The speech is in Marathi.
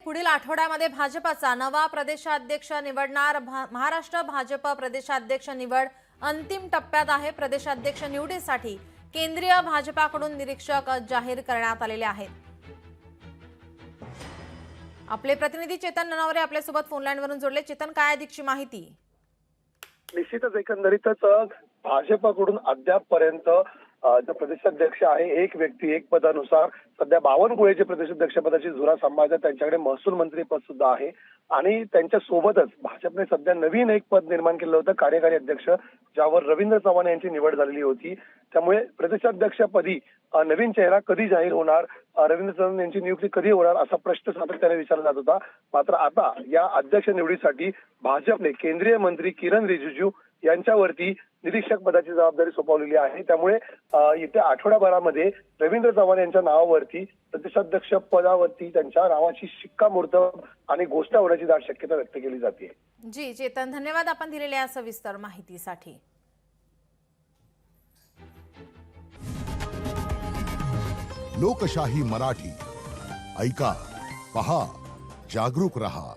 पुढील आठवड्यामध्ये भाजपचा नवा प्रदेशाध्यक्ष निवडणार। महाराष्ट्र भाजप प्रदेशाध्यक्ष निवड अंतिम टप्प्यात आहे। प्रदेशाध्यक्ष निवडीसाठी केंद्रीय भाजपाकडून निरीक्षक जाहीर करण्यात आलेले आहेत। आपले प्रतिनिधी चेतन ननावरे आपल्या सोबत फोन लाईन वरून जोडले। चेतन, काय अधिकची माहिती? निश्चितच एकंदरीतच भाजपकडून अद्यापपर्यंत जो प्रदेशाध्यक्ष आहे एक व्यक्ती एक पदानुसार सध्या बावनकुळेचे प्रदेशाध्यक्ष पदाची धुरा सांभाळतात। त्यांच्याकडे महसूल मंत्री पद सुद्धा आहे आणि त्यांच्या सोबतच भाजपने सध्या नवीन एक पद निर्माण केलं होतं, कार्यकारी अध्यक्ष, ज्यावर रवींद्र चव्हाण यांची निवड झालेली होती। त्यामुळे प्रदेशाध्यक्षपदी नवीन चेहरा कधी जाहीर होणार, रवींद्र चव्हाण यांची नियुक्ती कधी होणार असा प्रश्न सातत्याने विचारला जात होता। मात्र आता या अध्यक्ष निवडीसाठी भाजपने केंद्रीय मंत्री किरण रिजिजू यांच्यावरती निरीक्षक पदाची जबाबदारी सोपवलेली आहे। त्यामुळे येत्या आठवड्याभरामध्ये रवींद्र चव्हाण यांच्या नावावरती प्रदेशाध्यक्ष पदावरती त्यांच्या नावाची शिक्कामोर्तब आणि घोषणा होण्याची दाट शक्यता व्यक्त केली जाते। जी चेतन, धन्यवाद आपण दिलेल्या सविस्तर माहितीसाठी। लोकशाही मराठी ऐका, पहा, जागरूक रहा।